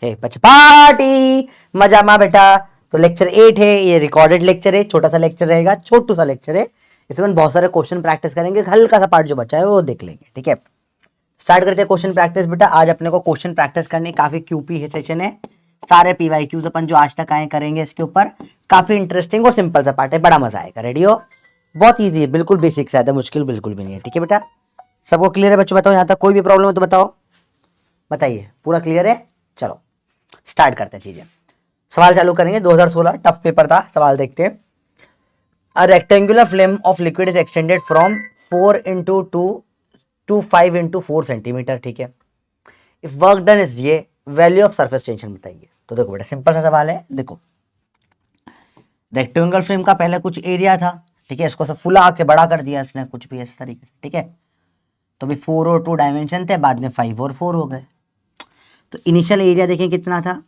है पचपाटी मजा मा बेटा। तो लेक्चर 8 है, ये रिकॉर्डेड लेक्चर है, छोटा सा लेक्चर रहेगा, छोटू सा लेक्चर है। इसमें बहुत सारे क्वेश्चन प्रैक्टिस करेंगे, हल्का सा पार्ट जो बचा है वो देख लेंगे, ठीक है। स्टार्ट करते हैं क्वेश्चन प्रैक्टिस बेटा। आज अपने को क्वेश्चन प्रैक्टिस करनी, काफी क्यूपी है सेशन है। सारे पीवाईक्यूज अपन जो आज तक आए करेंगे इसके ऊपर। काफी इंटरेस्टिंग और सिंपल सा पार्ट है, बड़ा मजा आएगा। रेडी हो? बहुत ईजी है, बिल्कुल बेसिक सा है, मुश्किल बिल्कुल भी नहीं है, ठीक है बेटा। सबको क्लियर है बच्चों? बताओ यहाँ तक कोई भी प्रॉब्लम हो तो बताओ, बताइए। पूरा क्लियर है? चलो स्टार्ट करते हैं चीजें। सवाल चालू करेंगे। 2016 टफ पेपर था। सवाल देखते हैं। A rectangular flame of liquid is extended from 4 into 2 to 5 into 4 centimetre, ठीक है। If work done is ये वैल्यू ऑफ सरफेस टेंशन बताइए। तो देखो बेटा सिंपल सा सवाल है। देखो रेक्टेंगुलर फ्लेम का पहले कुछ एरिया था, ठीक है, इसको सब फुला के बड़ा कर दिया इसने कुछ भी इस तरीके से, ठीक है। तो अभी 4 और 2 डायमेंशन थे, बाद में 5 और 4 हो गए। तो इनिशियल एरिया देखें कितना था,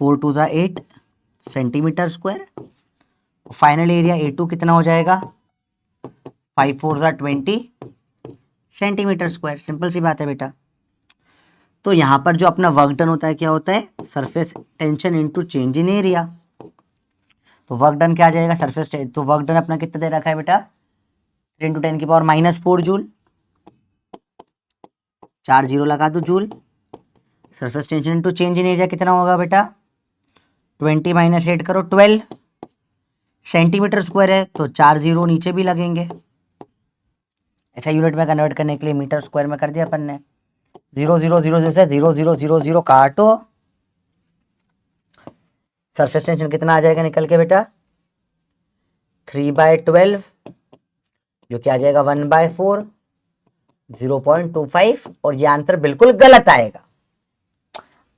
4 2 ज़ा 8 centimetre square. Final area A2 कितना हो जाएगा, 5 4 ज़ा 20 सेंटीमीटर स्क्वायर। सिंपल सी बात है बेटा। तो यहाँ पर जो अपना वर्क डन होता है क्या होता है, surface tension into change in area. तो वर्क डन क्या आ जाएगा, सरफेस तो वर्क डन अपना कितना दे रखा है बेटा, 3 इंटू 10 की पावर -4 जूल। 4 जीरो लगा दो joule. Surface tension into change in area कितना होगा बेटा, 20 - 8 करो 12 सेंटीमीटर स्क्वायर है, तो 4 जीरो नीचे भी लगेंगे। ऐसा यूनिट में कन्वर्ट करने के लिए मीटर स्क्वायर में कर दिया अपन ने। 0 0 0 0 से 0 0 0 0 काटो। सरफेस टेंशन कितना आ जाएगा निकल के बेटा, 3/12, जो कि आ जाएगा 1/4 0.25। और ये आंसर बिल्कुल गलत आएगा।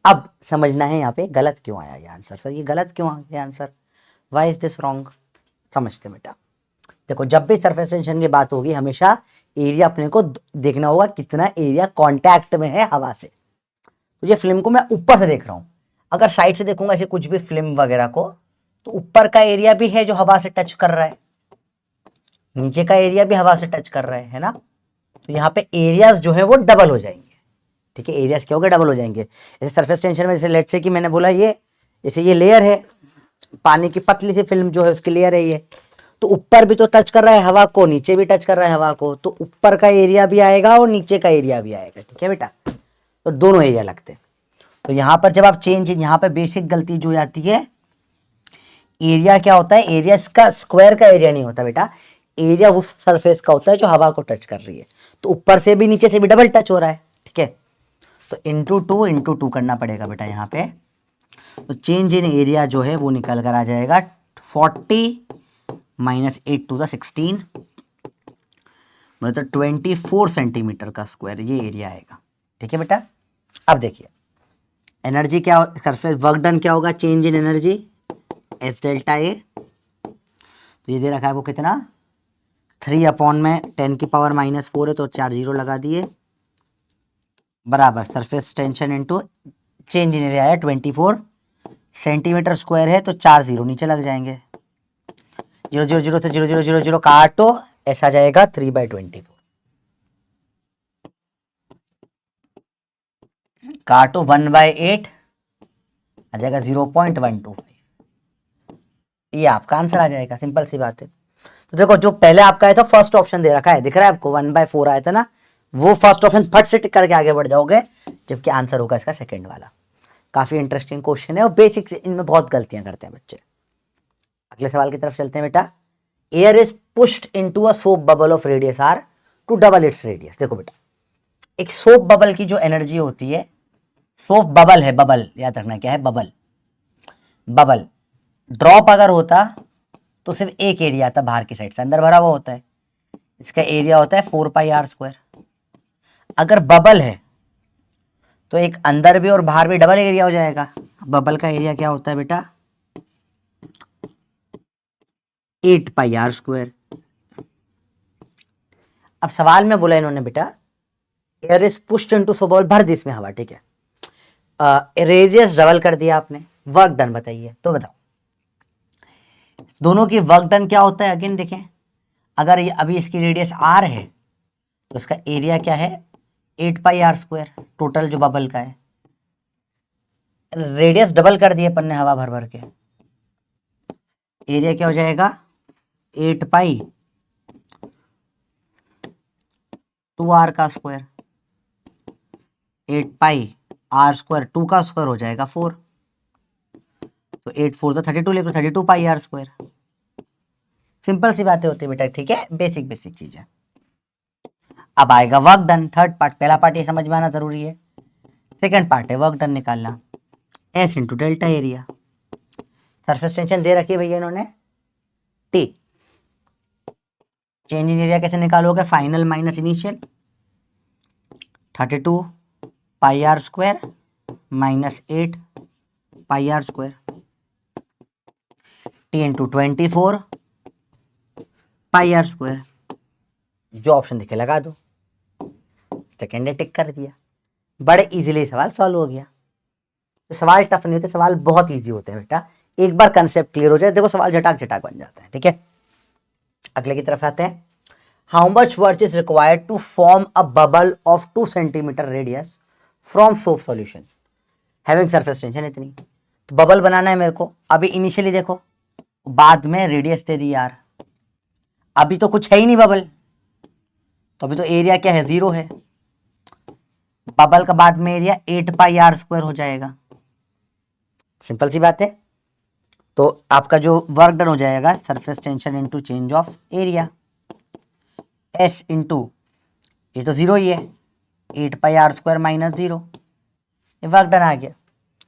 अब समझना है यहाँ पे गलत क्यों आया ये आंसर। सर ये गलत क्यों आ गया answer, why is this wrong, समझते बेटा। देखो जब भी सरफेस टेंशन की बात होगी हमेशा एरिया अपने को देखना होगा कितना एरिया कांटेक्ट में है हवा से। तो ये फिल्म को मैं ऊपर से देख रहा हूं, अगर साइड से देखूंगा ऐसे कुछ भी फिल्म वगैरह को, तो ऊपर का एरिया भी है जो हवा से टच कर रहा है, नीचे का एरिया भी हवा से टच कर रहा है ना। तो यहाँ पे एरियाज जो है वो डबल हो जाएंगे, ठीक है। एरियाज क्या हो गए, डबल हो जाएंगे। जैसे सरफेस टेंशन में, जैसे लेट से कि मैंने बोला ये, जैसे ये लेयर है पानी की पतली सी फिल्म जो है उसकी लेयर है ये, तो ऊपर भी तो टच कर रहा है हवा को, नीचे भी टच कर रहा है हवा को, तो ऊपर का एरिया भी आएगा और नीचे का एरिया भी आएगा, ठीक है बेटा। तो दोनों एरिया लगते हैं। तो यहां पर जब आप चेंज, यहां पर बेसिक गलती जो आती है, एरिया क्या होता है, एरिया का स्क्वायर का एरिया नहीं होता बेटा, एरिया उस सरफेस का होता है जो हवा को टच कर रही है। तो ऊपर से भी नीचे से भी डबल टच हो रहा है, ठीक है। तो इंटू टू करना पड़ेगा बेटा यहाँ पे। तो चेंज इन एरिया जो है वो निकल कर आ जाएगा 40 - 8 2 16, मतलब 24 सेंटीमीटर का स्क्वायर ये एरिया आएगा, ठीक है बेटा। अब देखिए एनर्जी क्या, सरफेस वर्क डन क्या होगा, change in energy S delta A. तो ये दे रखा है वो कितना, 3/10 की पावर -4 है, तो 4 जीरो लगा दिए, बराबर surface tension into change in area है 24 सेंटीमीटर स्क्वायर है, तो 4 जीरो नीचे लग जाएंगे। 0 0 0 से 0 0 0 0 काटो, ऐसा जाएगा 3/24। काटो 1/8 आ जाएगा 0.125। ये आपका आंसर आ जाएगा, सिंपल सी बात है। तो देखो जो पहले आपका आया था फर्स्ट ऑप्शन दे रखा है, दिख रहा है आपको 1/4 आया था ना, वो फर्स्ट ऑप्शन फट से टिक करके आगे बढ़ जाओगे, जबकि आंसर होगा इसका सेकंड वाला। काफी इंटरेस्टिंग क्वेश्चन है और बेसिक से इनमें बहुत गलतियां करते हैं बच्चे। अगले सवाल की तरफ चलते हैं बेटा। Air is pushed into a soap bubble of radius R to double its radius. देखो बेटा एक सोप बबल की जो एनर्जी होती है, सोप बबल है, बबल याद रखना क्या है, बबल। बबल ड्रॉप अगर होता तो सिर्फ एक एरिया आता बाहर की साइड से, अंदर भरा हुआ होता है, इसका एरिया होता है 4πr²। अगर बबल है तो एक अंदर भी और बाहर भी डबल एरिया हो जाएगा। बबल का एरिया क्या होता है बेटा, 8πr²। अब सवाल में बोला इन्होंने बेटा air is pushed into so bubble, भर दी इसमें हवा, ठीक है। रेडियस डबल कर दिया आपने, वर्क डन बताइए। तो बताओ दोनों की वर्क डन क्या होता है, अगेन देखें। अगर ये अभी इसकी रेडियस r है तो इसका एरिया क्या है, 8πr² टोटल जो बबल का है। रेडियस डबल कर दिए अपन ने हवा भर भर के, एरिया क्या हो जाएगा 8 पाई 2r का स्क्वायर, 8 पाई r स्क्वायर 2 का स्क्वायर हो जाएगा 4, तो 8 4 तो 32 लिखो, 32 पाई r स्क्वायर। सिंपल सी बातें होती है बेटा, ठीक है, बेसिक बेसिक चीज है। अब आएगा वर्क डन, थर्ड पार्ट। पहला पार्ट ये समझ में आना जरूरी है, सेकंड पार्ट है वर्क डन निकालना। S into delta area, surface tension दे रखी है भैया इन्होंने टी, चेंज इन एरिया कैसे निकालोगे, final minus initial, 32 pi R square minus 8 pi R square, T into 24 pi R square. जो ऑप्शन दिखे लगा दो, सेकेंड ने टिक कर दिया, बड़े इजीली सवाल सॉल्व हो गया। तो सवाल टफ नहीं होते, सवाल बहुत इजी होते हैं बेटा, एक बार कंसेप्ट क्लियर हो जाए देखो सवाल झटाक झटाक बन जाता है, ठीक है। अगले की तरफ आते हैं। How much work is required to form a bubble of 2 centimetre radius from soap solution having surface tension इतनी। तो बबल बनाना है मेरे को, अभी इनिशियली देखो, बाद में रेडियस दे दी यार, अभी तो कुछ है ही नहीं बबल, तो अभी तो एरिया क्या है 0 है, बबल का बाद में एरिया 8 पाई आर स्क्वायर हो जाएगा, सिंपल सी बात है। तो आपका जो वर्क डन हो जाएगा surface tension into change of area, S into ये तो 0 ही है, 8 पाई आर स्क्वायर माइनस 0, ये वर्क डन आ गया।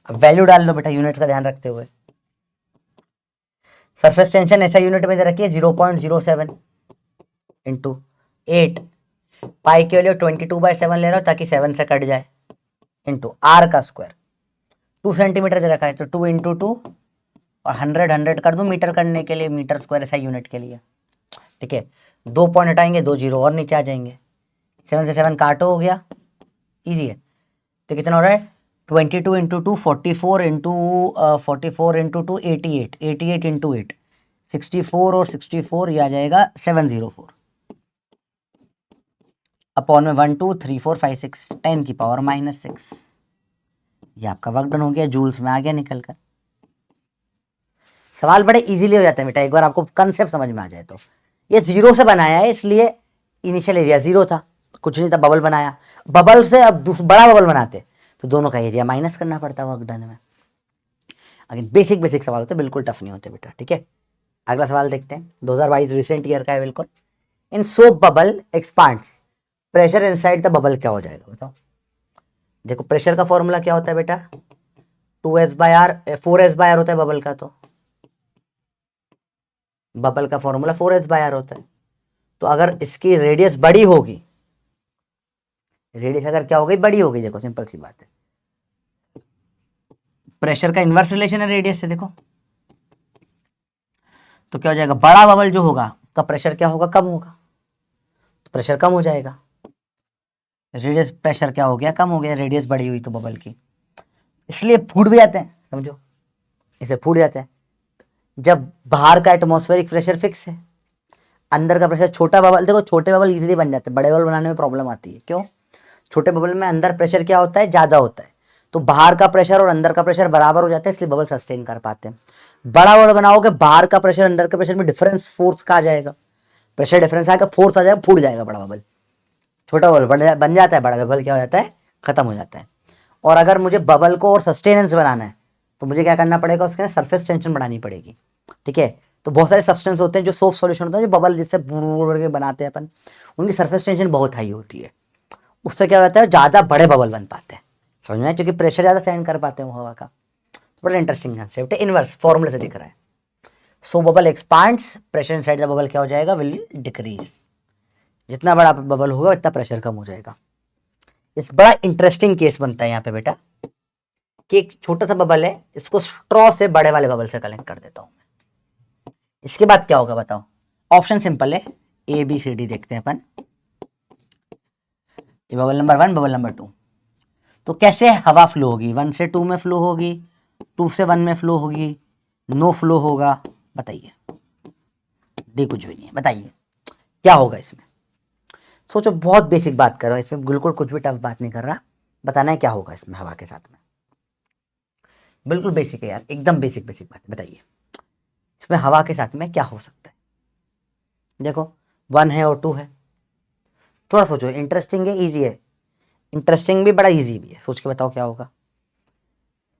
अब वैल्यू डाल लो बेटा यूनिट का ध्यान रखते हुए, सरफेस टेंशन ऐसा यूनिट में दे रखी है 0.07 इंटू 8, पाई के लिए 22/7 ले रहा हूँ ताकि 7 से कट जाए, इंटू आर का स्क्वायर, 2 सेंटीमीटर दे रखा है तो 2 इंटू 2 और 100 कर दूं मीटर करने के लिए, मीटर स्क्वायर ऐसा यूनिट के लिए, ठीक है। 2 पॉइंट हटाएंगे 2 जीरो और नीचे आ जाएंगे, 7 से 7 काटो हो गया, इजी है। तो कितना हो रहा है 22 इंटू 2 44 इंटू 44 इंटू 2 88, 88 इंटू 8 64 और 64 ये आ जाएगा 704 अपॉन में 1 2 3 4 5 6 10 की पावर -6, ये आपका वर्क डन हो गया, जूल्स में आ गया निकल कर। सवाल बड़े इजीली हो जाते हैं बेटा, एक बार आपको कंसेप्ट समझ में आ जाए तो। ये 0 से बनाया है इसलिए इनिशियल एरिया 0 था, कुछ नहीं था, बबल बनाया, बबल से अब बड़ा बबल बनाते तो दोनों का एरिया माइनस करना पड़ता वर्क डन में। अगेन बेसिक बेसिक सवाल होते, बिल्कुल टफ नहीं होते बेटा, ठीक है। अगला सवाल देखते हैं, 2022 रिसेंट ईयर का है बिल्कुल। इन soap bubble expands, pressure inside the bubble क्या हो जाएगा बताओ। देखो प्रेशर का फॉर्मूला क्या होता है बेटा 2s/r 4s/r होता है बबल का, तो बबल का फॉर्मूला 4s/r होता है। तो अगर इसकी रेडियस बड़ी होगी, रेडियस अगर क्या हो गई बड़ी हो गई, देखो सिंपल सी बात है, प्रेशर का इनवर्स रिलेशन है रेडियस से, देखो तो क्या हो जाएगा बड़ा बबल जो होगा उसका प्रेशर क्या होगा कम होगा, तो प्रेशर कम हो जाएगा, रेडियस प्रेशर क्या हो गया कम हो गया, रेडियस बड़ी हुई तो बबल की, इसलिए फूट भी जाते हैं, समझो इसे फूट जाते हैं। जब बाहर का एटमॉस्फेरिक प्रेशर फिक्स है, अंदर का प्रेशर छोटा बबल, देखो छोटे बबल इजीली बन जाते हैं, बड़े बबल बनाने में प्रॉब्लम आती है, क्यों, छोटे बबल में अंदर प्रेशर क्या होता है ज़्यादा होता है, तो बाहर का प्रेशर और अंदर का प्रेशर बराबर हो जाता है, इसलिए बबल सस्टेन कर पाते हैं। बड़ा बबल बनाओगे बाहर का प्रेशर अंदर के प्रेशर में डिफरेंस फोर्स का आ जाएगा, प्रेशर डिफरेंस आएगा फोर्स आ जाएगा, फूट जाएगा बड़ा बबल, छोटा बबल बन जाता है, बड़ा बबल क्या हो जाता है खत्म हो जाता है। और अगर मुझे बबल को और सस्टेनेंस बनाना है तो मुझे क्या करना पड़ेगा, उसके सरफेस टेंशन बढ़ानी पड़ेगी, ठीक है। तो बहुत सारे सब्सटेंस होते हैं जो सोप सॉल्यूशन होता है, जो बबल जिससे बुड़ के बनाते हैं अपन, उनकी सरफेस टेंशन बहुत हाई होती है, उससे क्या होता है ज़्यादा बड़े बबल बन पाते हैं, समझ में आया, क्योंकि प्रेशर ज़्यादा सहन कर पाते हैं वो हवा का। तो बड़ा इंटरेस्टिंग कंसेप्ट है, इनवर्स फॉर्मूले से दिख रहा है। So bubble expands, pressure inside the bubble क्या हो जाएगा विल डिक्रीज, जितना बड़ा बबल होगा उतना प्रेशर कम हो जाएगा। इस बड़ा इंटरेस्टिंग केस बनता है यहाँ पे बेटा कि एक छोटा सा बबल है, इसको स्ट्रॉ से बड़े वाले बबल से कलेक्ट कर देता हूँ मैं, इसके बाद क्या होगा बताओ। ऑप्शन सिंपल है, ABCD देखते हैं अपन, ये बबल नंबर 1 बबल नंबर 2, तो कैसे हवा फ्लो होगी, 1 से 2 में फ्लो होगी, 2 से 1 में फ्लो होगी, नो फ्लो होगा, बताइए, डी कुछ भी नहीं है, बताइए क्या होगा इसमें। सोचो, बहुत बेसिक बात कर रहा हूँ इसमें, बिल्कुल कुछ भी टफ बात नहीं कर रहा, बताना है क्या होगा इसमें हवा के साथ में। बिल्कुल बेसिक है यार, एकदम बेसिक बेसिक बात। बताइए इसमें हवा के साथ में क्या हो सकता है? देखो 1 है और 2 है, थोड़ा सोचो, इंटरेस्टिंग है, इजी है, इंटरेस्टिंग भी बड़ा इजी भी है, सोच के बताओ क्या होगा।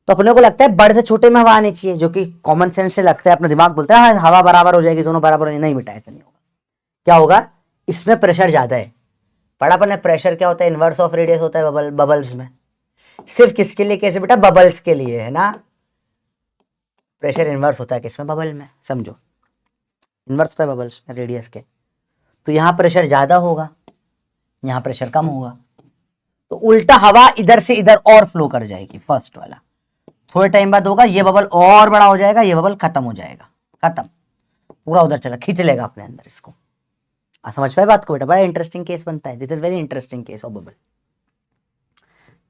तो अपने को लगता है बड़े से छोटे में हवा आनी चाहिए, जो कि कॉमन सेंस से लगता है, अपना दिमाग बोलता है हाँ हवा बराबर हो जाएगी, दोनों बराबर हो जाएगी। नहीं बेटा, ऐसा नहीं होगा। क्या होगा, इसमें प्रेशर ज्यादा है। पढ़ा अपन ने प्रेशर क्या होता है, इनवर्स ऑफ रेडियस होता है बबल्स में। सिर्फ किसके लिए, कैसे बेटा, बबल्स के लिए है ना। प्रेशर इनवर्स होता है किसमें, बबल में, समझो इनवर्स होता है बबल्स में रेडियस के। तो यहां प्रेशर ज्यादा होगा, यहां प्रेशर कम होगा, तो उल्टा हवा इधर से इधर और फ्लो कर जाएगी, फर्स्ट वाला। थोड़े टाइम बाद होगा, ये बबल और बड़ा हो जाएगा, ये बबल खत्म हो जाएगा, खत्म, पूरा उधर चला, खींच लेगा अपने अंदर इसको। समझ पाए बात को बेटा? बड़ा इंटरेस्टिंग केस बनता है, this is very interesting case of bubble.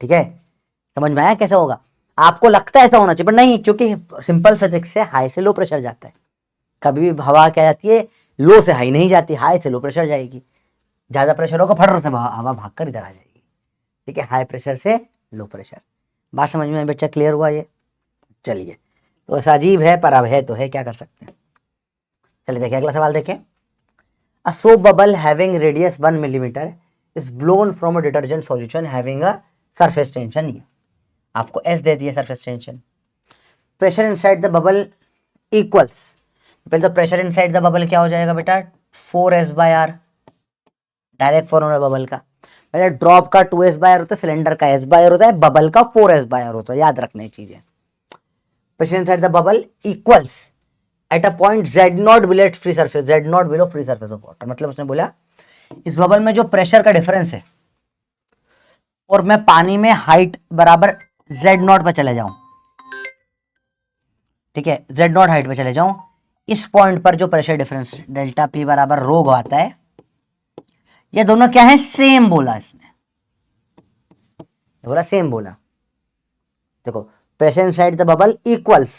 ठीक है, समझ में आया कैसा होगा? आपको लगता है ऐसा होना चाहिए, पर नहीं, क्योंकि सिंपल फिजिक्स से हाई से लो प्रेशर जाता है। कभी भी हवा क्या जाती है, लो से हाई नहीं जाती, हाई से लो प्रेशर जाएगी। ज्यादा प्रेशर होगा, फटर से हवा भागकर इधर आ जाएगी। ठीक है, हाई प्रेशर से लो प्रेशर। बात समझ में बच्चा, क्लियर हुआ ये? चलिए, तो ऐसा अजीब है पर अब है तो है, क्या कर सकते हैं। चलिए देखिए अगला सवाल देखिए। अ soap bubble having radius 1 millimetre is blown from a detergent solution having a surface tension. ये आपको एस दे दिया surface tension. Pressure inside the bubble equals, पहले तो प्रेशर इनसाइड द बबल क्या हो जाएगा बेटा, 4s/r, डायरेक्ट फॉर्मूला बबल का। पहले ड्रॉप का 2s/r होता है, सिलेंडर का s/r होता है, बबल का 4s/r होता है, याद रखना ये चीजें। Pressure inside the bubble equals at a point z0 below free surface, z0 below free surface of water. मतलब उसने बोला इस बबल में जो प्रेशर का डिफरेंस है और मैं पानी में हाइट बराबर z0 पे चले जाऊं, ठीक है, z0 हाइट पे चले जाऊं, इस पॉइंट पर जो प्रेशर डिफरेंस डेल्टा पी बराबर रो आता है, ये दोनों क्या है, सेम बोला इसने, बोला सेम बोला। देखो pressure inside the bubble equals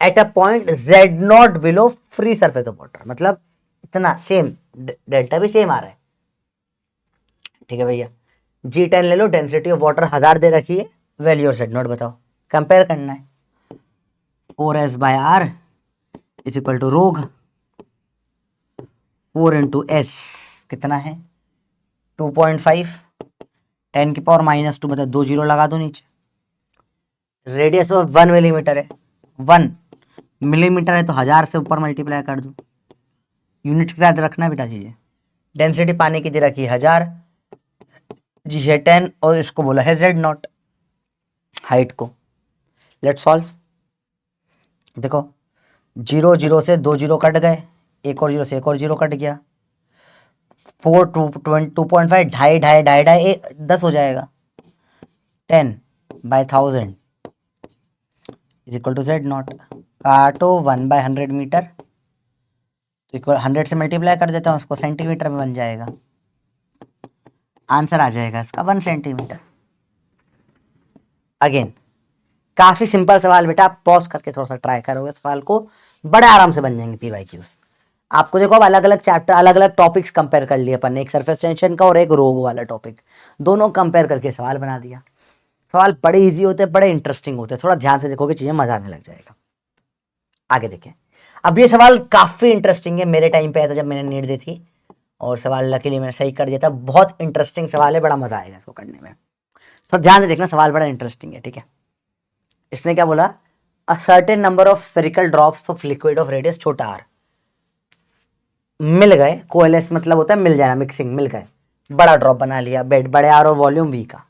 at a point z0 below free surface of water, मतलब इतना सेम, डेल्टा भी सेम आ रहा है। ठीक है भैया, G10 ले लो, डेंसिटी ऑफ वाटर 1000 दे रखी है, वैल्यू ऑफ z0 बताओ, कंपेयर करना है। 4s/r इज इक्वल टू रोग 4 इंटू एस कितना है 2.5, 10 की पावर -2, मतलब 2 जीरो लगा दो नीचे। रेडियस ऑफ 1 मिलीमीटर है, 1 मिलीमीटर है तो 1000 से ऊपर मल्टीप्लाई कर दो, यूनिट के साथ रखना बेटा चीजें। डेंसिटी पानी की दे रखी 1000, जी है 10 और इसको बोला है z0 हाइट को। Let solve. देखो 0 0 से 2 जीरो कट गए, एक और जीरो से एक और जीरो कट गया, 4 2.5 ढाई ढाई ढाई ढाई 10 हो जाएगा, 10/1000 इज इक्वल टू z0। काटो 1/100 मीटर, इक्वल 100 से मल्टीप्लाई कर देता हूँ उसको, सेंटीमीटर में बन जाएगा, आंसर आ जाएगा इसका 1 सेंटीमीटर। अगेन काफी सिंपल सवाल बेटा, आप पॉज करके थोड़ा सा ट्राई करोगे सवाल को, बड़े आराम से बन जाएंगे PYQs आपको। देखो अब अलग अलग चैप्टर, अलग अलग टॉपिक्स कंपेयर कर लिए अपन ने, एक सरफेस टेंशन का और एक रोग वाला टॉपिक, दोनों कंपेयर करके सवाल बना दिया। सवाल बड़े इजी होते हैं, बड़े इंटरेस्टिंग होते हैं, थोड़ा ध्यान से देखोगे चीजें मजा आने लग जाएगा। आगे देखें, अब ये सवाल काफी इंटरेस्टिंग है, मेरे टाइम पे आया था जब मैंने नीट दी थी, और सवाल लकीली मैंने सही कर दिया था। बहुत इंटरेस्टिंग सवाल है, बड़ा मजा आएगा इसको करने में, तो ध्यान से देखना, सवाल बड़ा इंटरेस्टिंग है। ठीक है, इसने क्या बोला, a certain number of spherical drops of liquid of radius छोटा r मिल गए, कोएलेस मतलब होता है मिल जाना, मिक्सिंग, मिल गए, बड़ा ड्रॉप बना लिया, बेड बड़े आर और वॉल्यूम V का,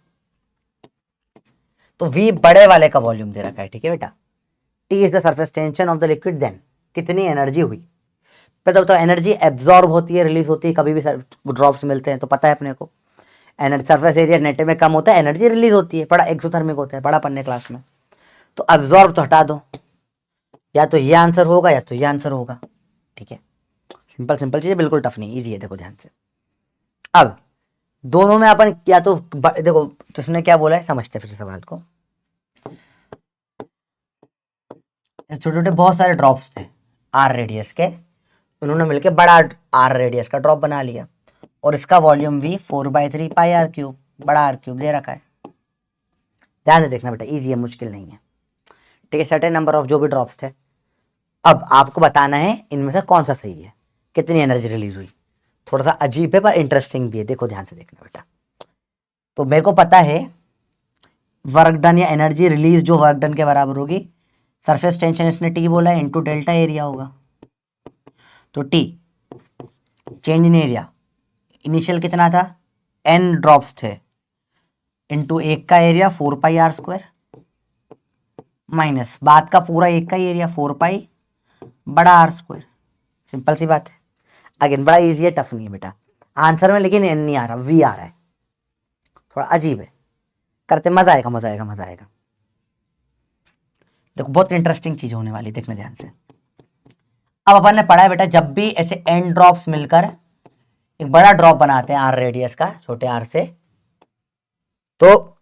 तो V बड़े वाले का वॉल्यूम दे रखा है। ठीक है बेटा, T is the surface tension of the liquid, then कितनी एनर्जी हुई। पता बताओ, एनर्जी एब्जॉर्ब होती है, रिलीज होती है, कभी भी ड्रॉप्स मिलते हैं तो पता है अपने को, एनर्जी सरफेस एरिया नेट में कम होता है, एनर्जी रिलीज होती है, बड़ा एक्सोथर्मिक होता है, बड़ा पढ़ने क्लास में। तो एब्जॉर्ब तो हटा दो, या तो ये आंसर होगा या तो ये आंसर होगा। ठीक है, सिंपल सिंपल चीजें, बिल्कुल टफ नहीं, इजी है, देखो ध्यान से। अब दोनों में अपन या तो देखो तो उसने क्या बोला है, समझते फिर सवाल को। छोटे छोटे बहुत सारे ड्रॉप्स थे r रेडियस के, उन्होंने मिलकर बड़ा r रेडियस का ड्रॉप बना लिया, और इसका वॉल्यूम V 4/3 पाई r3, बड़ा r3 दे रखा है। ध्यान से देखना बेटा, इजी है, मुश्किल नहीं है। ठीक है, सर्टेन नंबर ऑफ जो भी ड्रॉप्स थे। अब आपको बताना है इनमें से कौन सा सही है, कितनी एनर्जी रिलीज हुई। थोड़ा सा अजीब है पर इंटरेस्टिंग भी है, देखो ध्यान से देखना बेटा। तो मेरे को पता है वर्क डन या एनर्जी रिलीज जो वर्क डन के बराबर होगी, सरफेस टेंशन इसने टी बोला है इंटू डेल्टा एरिया होगा। तो T change in area, initial कितना था, एन ड्रॉप्स थे, इंटू एक का area 4 pi R square, minus बाद का पूरा एक का एरिया 4 पाई बड़ा आर स्क्वायर। सिंपल सी बात है। अगेन बड़ा इजी है, टफ नहीं है बेटा आंसर में, लेकिन एन नहीं आ रहा, वी आ रहा है, थोड़ा अजीब है, करते मजा आएगा मजा आएगा मजा आएगा। देखो बहुत इंटरेस्टिंग चीज होने वाली, देखना ध्यान से। अब अपन ने पढ़ा है बेटा, जब भी ऐसे एन ड्रॉप्स मिलकर एक बड़ा ड्रॉप बनाते हैं आर रेडियस का, छोटे आर से, तो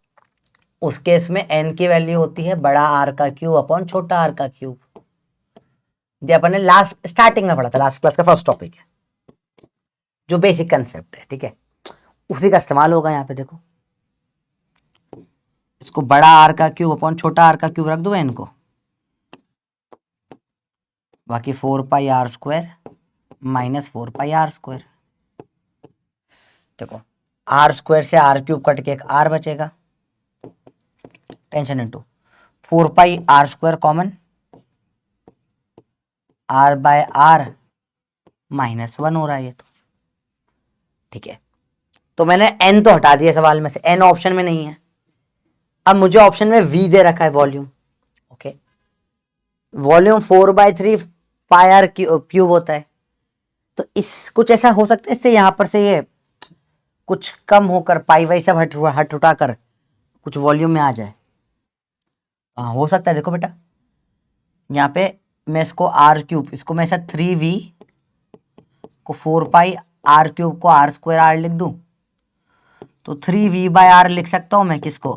उस केस में एन की वैल्यू होती है बड़ा आर का क्यूब अपॉन छोटा आर का क्यूब। ये अपन ने लास्ट स्टार्टिंग में पढ़ा था, लास्ट क्लास का फर्स्ट टॉपिक है, जो बेसिक कंसेप्ट है, ठीक है, उसी का इस्तेमाल होगा यहाँ पे। देखो इसको बड़ा आर का क्यूब अपॉन छोटा आर का क्यूब रख दो एन को, बाकी 4 pi R square minus 4 pi R square. देखो आर स्क्वायर से आर क्यूब कट के एक आर बचेगा, tension into 4 pi R square common, R by R -1 हो रहा है ये तो, ठीक है। तो मैंने एन तो हटा दिया सवाल में से, एन ऑप्शन में नहीं है। अब मुझे ऑप्शन में वी दे रखा है volume, okay, volume 4/3 pi R cube होता है। तो इस कुछ ऐसा हो सकता है इससे यहाँ पर से ये कुछ कम होकर पाई वाई सब हट उठाकर कुछ वॉल्यूम में आ जाए। हाँ हो सकता है। देखो बेटा यहाँ पे मैं इसको आर क्यूब, इसको मैं ऐसा 3v को 4 पाई आर क्यूब को आर स्क्वायर आर लिख दूं, तो 3v/r लिख सकता हूं मैं किसको,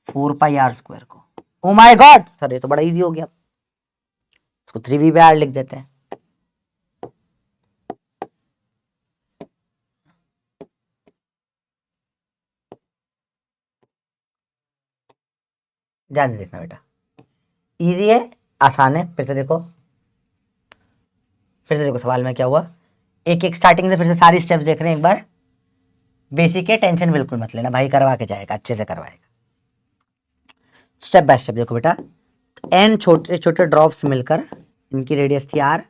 4 पाई आर स्क्वायर को। ओ माय गॉड सर, ये तो बड़ा इजी हो गया, इसको 3v/r लिख देते हैं। ध्यान से देखना बेटा, इजी है, आसान है। फिर से देखो सवाल में क्या हुआ, एक एक स्टार्टिंग से फिर से सारी स्टेप्स देख रहे हैं एक बार। बेसिक है, टेंशन बिल्कुल मत लेना, भाई करवा के जाएगा, अच्छे से करवाएगा। स्टेप बाय स्टेप देखो बेटा, एन छोटे छोटे ड्रॉप्स मिलकर, इनकी रेडियस थी आर,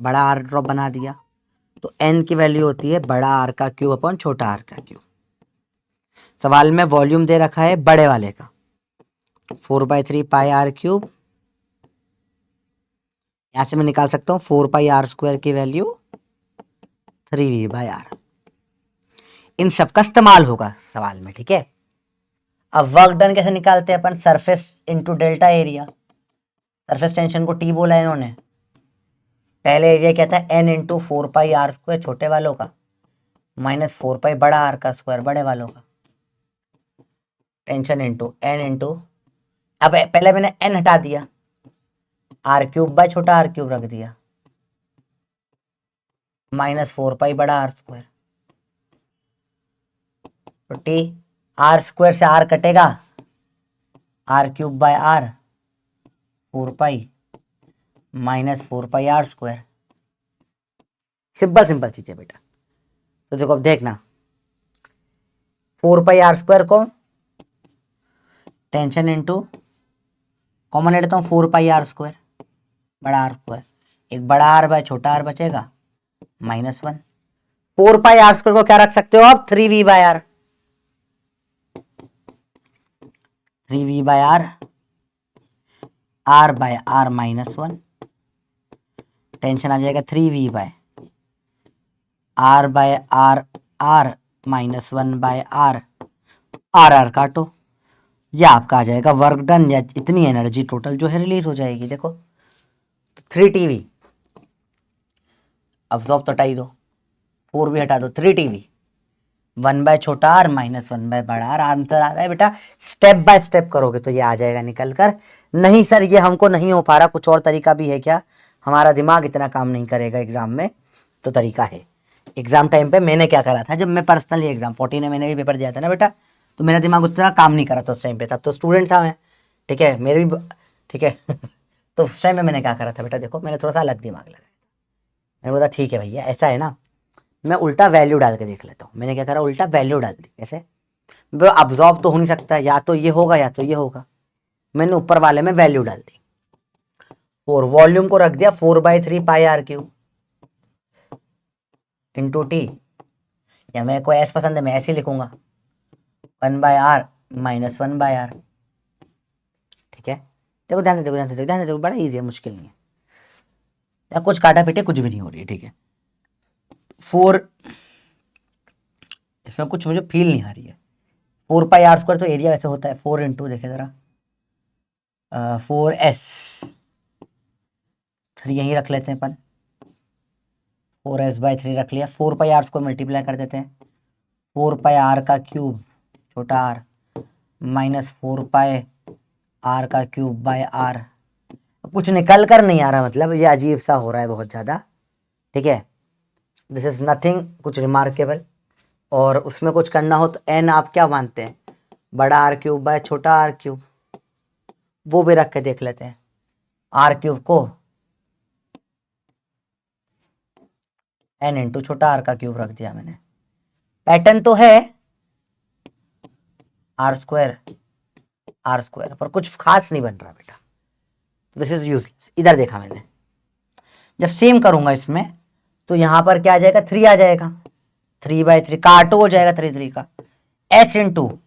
बड़ा आर ड्रॉप बना दिया, तो एन की वैल्यू होती है बड़ा आर का क्यूब अपॉन छोटा आर का क्यूब। सवाल में वॉल्यूम दे रखा है बड़े वाले का 4/3 पाई आर क्यूब, यहां से मैं निकाल सकता हूं 4 पाई आर स्क्वायर की वैल्यू 3v/r। इन सब का इस्तेमाल होगा सवाल में, ठीक है। अब वर्क डन कैसे निकालते हैं अपन, surface into delta area. Surface tension को टी बोला है इन्होंने, पहले एरिया क्या था N into 4 pi R square छोटे वालों का, -4 पाई बड़ा आर का स्क्वायर बड़े वालों का, टेंशन इंटू एन इंटू, अब पहले मैंने एन हटा दिया, आर क्यूब बाय छोटा आर क्यूब रख दिया, -4 पाई बड़ा आर स्क्वायर। तो टी आर स्क्वायर से आर कटेगा, R cube by R 4 pi -4 pi R square. Simple चीज है बेटा। तो देखो अब देखना, 4 पाई आर स्क्वायर को टेंशन इंटू कॉमन ले लेता हूँ 4 पाई आर स्क्वायर बड़ा आर स्क्वायर, एक बड़ा आर बाय छोटा आर बचेगा -1। 4 पाई आर स्क्वायर को क्या रख सकते हो आप, 3v/r, 3v/r, r by r -1, tension आ जाएगा 3v by r by r, r -1/r, r काटो, यह आपका आ जाएगा वर्क डन, या इतनी एनर्जी टोटल जो है रिलीज हो जाएगी। देखो 3tv, अब्सॉर्ब तो हटा ही दो, 4 भी हटा दो, 3tv, 1 बाय छोटा आर -1 बाय बड़ा आर। आंसर आ रहा है बेटा, स्टेप बाय स्टेप करोगे तो ये आ जाएगा निकल कर। नहीं सर ये हमको नहीं हो पा रहा, कुछ और तरीका भी है क्या, हमारा दिमाग इतना काम नहीं करेगा एग्जाम में, तो तरीका है। एग्जाम टाइम पे मैंने क्या करा था, जब मैं पर्सनली एग्जाम 14 में मैंने भी पेपर दिया था ना बेटा, तो मेरा दिमाग उतना काम नहीं करा था उस टाइम पे, तब तो स्टूडेंट था मैं, ठीक है, मेरे भी ठीक है। तो उस टाइम में मैंने क्या करा था बेटा, देखो मैंने थोड़ा सा अलग दिमाग लगाया, मैंने बोला ठीक है भैया ऐसा है ना, मैं उल्टा वैल्यू डाल के देख लेता हूँ। मैंने क्या करा, उल्टा वैल्यू डाल दी। कैसे, वो अब्जॉर्ब तो हो नहीं सकता, या तो ये होगा या तो ये होगा। मैंने ऊपर वाले में वैल्यू डाल दी, 4 वॉल्यूम को रख दिया 4/3 pi R cube into T, या मेरे को एस पसंद है मैं ऐसे ही लिखूंगा 1/r माइनस 1/r। ठीक है, देखो ध्यान से देखो, ध्यान से देखो, ध्यान से देखो, बड़ा ईजी है, मुश्किल नहीं है, या कुछ काटा पीटे कुछ भी नहीं हो रही है। ठीक है, 4, इसमें कुछ मुझे फील नहीं आ रही है। 4πr², तो एरिया वैसे होता है 4 इंटू, देखे जरा 4s, 3 यहीं रख लेते हैं अपन, 4s/3 रख लिया, 4πr² मल्टीप्लाई कर देते हैं, 4πr का क्यूब छोटा r माइनस 4πr का क्यूब बाय r। कुछ निकल कर नहीं आ रहा, मतलब ये अजीब सा हो रहा है बहुत ज़्यादा। ठीक है, दिस इज नथिंग कुछ रिमार्केबल। और उसमें कुछ करना हो तो n आप क्या मानते हैं, बड़ा r³ बाय छोटा r³, वो भी रख के देख लेते हैं। r³ को n इंटू छोटा r का क्यूब रख दिया मैंने। पैटर्न तो है r², पर कुछ खास नहीं बन रहा बेटा, दिस इज यूजलेस। इधर देखा मैंने, जब सेम करूंगा इसमें तो यहां पर क्या आ जाएगा, 3 आ जाएगा, 3/3 काटो हो जाएगा 3 का, s into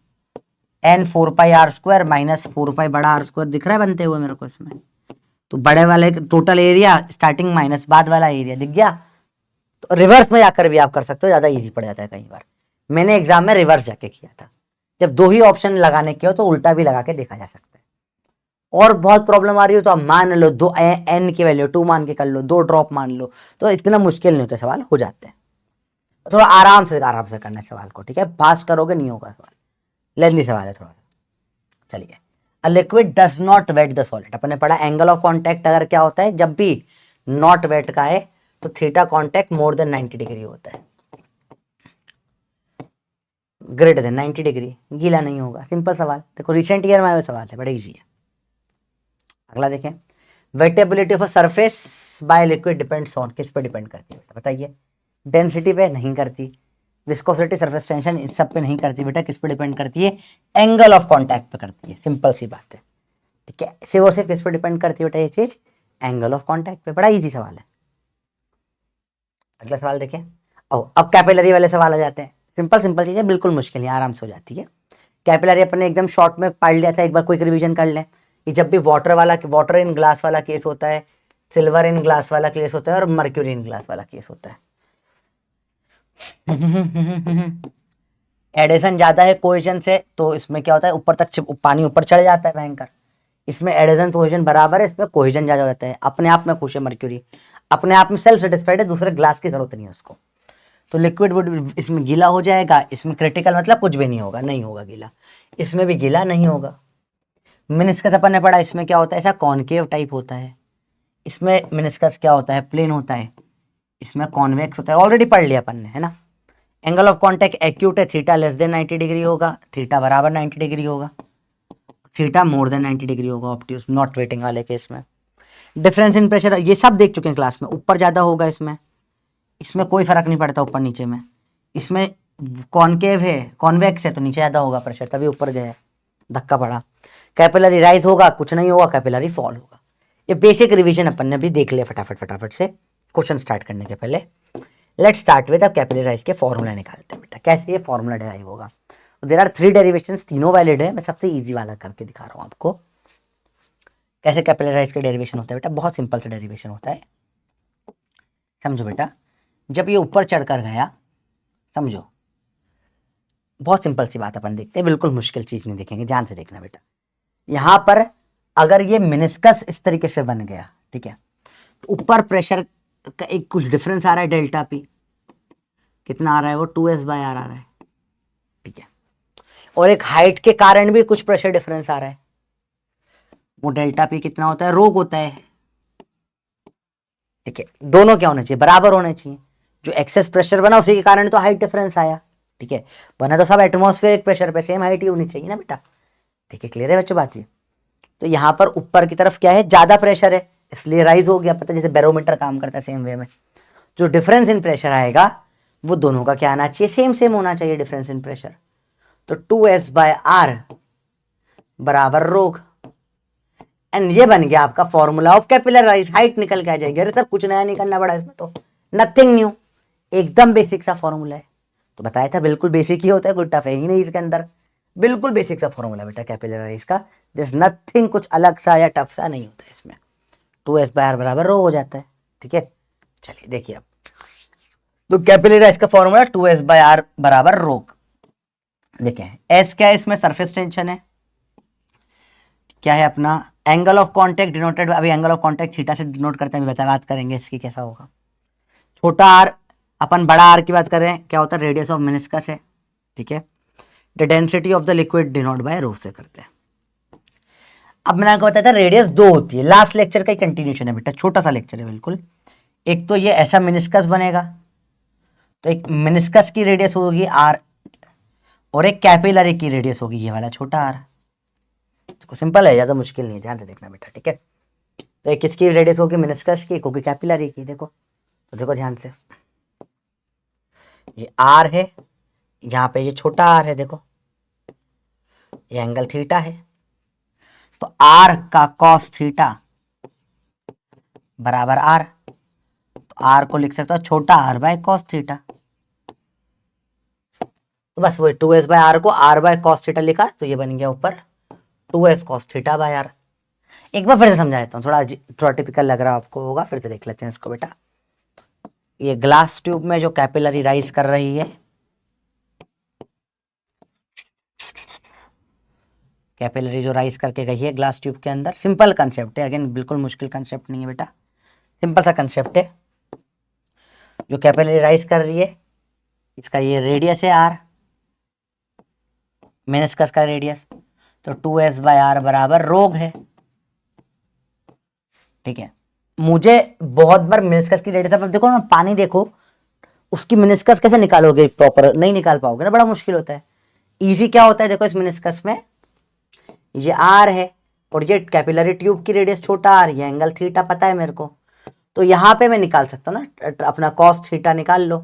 n 4πr² minus 4π बड़ा r² दिख रहा है बनते हुए मेरे को इसमें। तो बड़े वाले टोटल एरिया स्टार्टिंग माइनस बाद वाला एरिया दिख गया। तो रिवर्स में जाकर भी आप कर सकते हो, ज्यादा इजी पड़ जाता है कई बार। मैंने एग्जाम में रिवर्स जाके किया था, जब 2 ही ऑप्शन लगाने के हो तो उल्टा भी लगा के देखा जा सकता है। और बहुत प्रॉब्लम आ रही हो तो आप मान लो 2 n की वैल्यू 2 मान के कर लो, 2 ड्रॉप मान लो, तो इतना मुश्किल नहीं होता, सवाल हो जाते हैं। थोड़ा आराम से करना है सवाल को। ठीक है, फास्ट करोगे नहीं होगा सवाल, लेंदी सवाल है थोड़ा सा। चलिए, a liquid does not wet the solid, अपन ने पढ़ा एंगल ऑफ कॉन्टैक्ट अगर क्या होता है, जब भी नॉट वेट का है तो theta contact more than 90 degree होता है, ग्रेटर देन 90 डिग्री गीला नहीं होगा। सिंपल सवाल, देखो रिसेंट ईयर में आया सवाल है, बड़ा इजी है। अगला देखें, wettability of a surface by liquid depends on, किस पे डिपेंड करती है बताइए, डेंसिटी पे नहीं करती, विस्कोसिटी, सरफेस टेंशन, इन सब पे नहीं करती बेटा, किस पे डिपेंड करती है, एंगल ऑफ कॉन्टैक्ट पे करती है, सिंपल सी बात है। ठीक है, सिर्फ और सिर्फ किस पे डिपेंड करती है बेटा ये चीज, एंगल ऑफ कॉन्टैक्ट पे। बड़ा इजी सवाल है। अगला सवाल देखें, अब कैपिलरी वाले सवाल आ जाते हैं। सिंपल सिंपल चीजें, बिल्कुल मुश्किल नहीं, आराम से हो जाती है। कैपिलरी अपने एकदम शॉर्ट में पढ़ लिया था, एक बार क्विक रिवीजन कर लें कि जब भी वाटर इन ग्लास वाला केस होता है, सिल्वर इन ग्लास वाला केस होता है, और मर्क्यूरी इन ग्लास वाला केस होता है। एडिशन ज्यादा है कोहेजन से, तो इसमें क्या होता है, ऊपर तक पानी ऊपर चढ़ जाता है भयंकर। इसमें एडिशन कोहेजन बराबर है, इसमें कोहेजन ज्यादा होता है। अपने आप में खुश है मर्क्यूरी, अपने आप में सेल्फ सेटिस्फाइड है, दूसरे ग्लास की जरूरत नहीं है उसको। तो लिक्विड वुड इसमें गीला हो जाएगा, इसमें क्रिटिकल मतलब कुछ भी नहीं होगा, नहीं होगा गीला, इसमें भी गीला नहीं होगा। मिनिस्कस अपन ने पढ़ा, इसमें क्या होता है, ऐसा कॉनकेव टाइप होता है। इसमें मिनिस्कस क्या होता है, प्लेन होता है, इसमें कॉन्वेक्स होता है, ऑलरेडी पढ़ लिया अपन ने, है ना। एंगल ऑफ कॉन्टैक्ट एक्यूट है, थीटा लेस देन 90 डिग्री होगा, थीटा बराबर 90 डिग्री होगा, थीटा मोर देन 90 डिग्री होगा ऑब्ट्यूस नॉट वेटिंग वाले केस में। डिफरेंस इन प्रेशर ये सब देख चुके हैं क्लास में, ऊपर ज्यादा होगा इसमें, इसमें कोई फर्क नहीं पड़ता ऊपर नीचे में। इसमें कॉनकेव है, कॉन्वेक्स है, तो नीचे ज्यादा होगा प्रेशर, तभी ऊपर गया, धक्का पड़ा। कैपिलरी राइज होगा, कुछ नहीं होगा, कैपिलरी फॉल होगा। ये बेसिक रिवीजन अपन ने भी देख लिया फटाफट से क्वेश्चन स्टार्ट करने के पहले। लेट स्टार्ट विद अब कैपिलरी राइज के फॉर्मूला निकालते हैं बेटा, कैसे ये फॉर्मूला डिराइव होगा। देयर आर 3 डेरिवेशंस, तीनों वैलिड है, मैं सबसे इजी वाला करके दिखा रहा हूँ आपको कैसे कैपिलरी राइज के डेरिवेशन होता है बेटा। बहुत सिंपल से डेरिवेशन होता है, समझो बेटा। जब ये ऊपर चढ़कर गया, समझो, बहुत सिंपल सी बात अपन देखते हैं, बिल्कुल मुश्किल चीज नहीं देखेंगे, ध्यान से देखना बेटा। यहां पर अगर ये मिनिस्कस इस तरीके से बन गया, ठीक है, तो ऊपर प्रेशर का एक कुछ डिफरेंस आ रहा है, डेल्टा पी कितना आ रहा है, वो 2s/r आ रहा है, ठीक है। और एक हाइट के कारण भी कुछ प्रेशर डिफरेंस आ रहा है, वो डेल्टा पी कितना होता है, रोग होता है, ठीक है। दोनों क्या होने चाहिए, बराबर होने चाहिए। जो एक्सेस प्रेशर बना उसी के कारण तो हाइट डिफरेंस आया, ठीक है। बना तो सब एटमॉस्फेरिक प्रेशर पे सेम हाइट ही होनी चाहिए ना बेटा, ठीक है। क्लियर है बच्चों बात ये। तो यहाँ पर ऊपर की तरफ क्या है, ज्यादा प्रेशर है, इसलिए राइज हो गया। पता है जैसे बैरोमीटर काम करता है सेम वे में, जो डिफरेंस इन प्रेशर आएगा वो दोनों का क्या आना चाहिए, सेम सेम होना चाहिए डिफरेंस इन प्रेशर। तो 2S/R बराबर रोग, एंड ये बन गया आपका फॉर्मूला ऑफ कैपिलराइज। हाइट निकल के आ जाएगी। अरे सर कुछ नया नहीं करना पड़ा इसमें, तो नथिंग न्यू, एकदम बेसिक सा फॉर्मूला है। तो बताया था बिल्कुल बेसिक ही होता है, कोई टफ है ही नहीं इसके अंदर, बिल्कुल बेसिक सा फॉर्मूला बेटा कैपिलराइज का। जस्ट नथिंग, कुछ अलग सा या टफ सा नहीं होता है इसमें। 2S/R बराबर रो हो जाता है। ठीक है, चलिए देखिए अब, तो कैपिलराइज का फॉर्मूला 2S/R बराबर रोग। देखें एस क्या है इसमें, सरफेस टेंशन है, क्या है अपना एंगल ऑफ कांटेक्ट डिनोटेड, अभी एंगल ऑफ कांटेक्ट थीटा से डिनोट करते हैं, बता बात करेंगे इसकी कैसा होगा। छोटा आर, अपन बड़ा आर की बात कर रहे हैं, क्या होता है रेडियस ऑफ मेनिस्कस है। ठीक है, the density of the liquid denote by rho से करते हैं। अब मैंने आपको बताया था रेडियस दो होती है, लास्ट लेक्चर का कंटिन्यूशन है बेटा, छोटा सा लेक्चर है बिल्कुल। एक तो ये ऐसा मेनिस्कस बनेगा, तो एक मेनिस्कस की रेडियस होगी आर, और एक कैपिलरी की रेडियस होगी ये वाला छोटा आर। तो सिंपल है, ज़्यादा मुश्किल नहीं है, ध्यान से देखना बेटा। ठीक है, तो एक किसकी रेडियस होगी, मेनिस्कस की, एक होगी कैपिलरी की। देखो तो देखो ध्यान से, ये आर है, यहाँ पे ये छोटा आर है, देखो ये एंगल थीटा है, तो आर का कॉस थीटा बराबर आर, तो आर को लिख सकता हूं छोटा आर बाय कॉस थीटा। तो बस वही 2S/R को आर बाय कॉस थीटा लिखा, तो ये बन गया ऊपर 2S cos theta by are. एक बार फिर से समझा देता हूँ, थोड़ा टिपिकल लग रहा आपको होगा, फिर से देख लेते हैं इसको बेटा। ये ग्लास ट्यूब में जो कैपिलरी राइज कर रही है, कैपिलरी जो राइज करके गई है ग्लास ट्यूब के अंदर, सिंपल कंसेप्ट है, अगेन बिल्कुल मुश्किल कंसेप्ट नहीं है बेटा, सिंपल सा कंसेप्ट है। जो कैपिलरी राइज कर रही है, इसका ये रेडियस है आर, मेनिस्कस का रेडियस, तो 2S/R बराबर रोग है। ठीक है, मुझे बहुत बार मेनिस्कस की रेडियस, अब देखो ना पानी देखो, उसकी मेनिस्कस कैसे निकालोगे, प्रॉपर नहीं निकाल पाओगे ना, बड़ा मुश्किल होता है। इजी क्या होता है, देखो इस मेनिस्कस में ये आर है, और ये कैपिलरी ट्यूब की रेडियस छोटा आर, ये एंगल थीटा पता है मेरे को, तो यहाँ पे मैं निकाल सकता हूँ ना अपना कॉस थीटा, निकाल लो,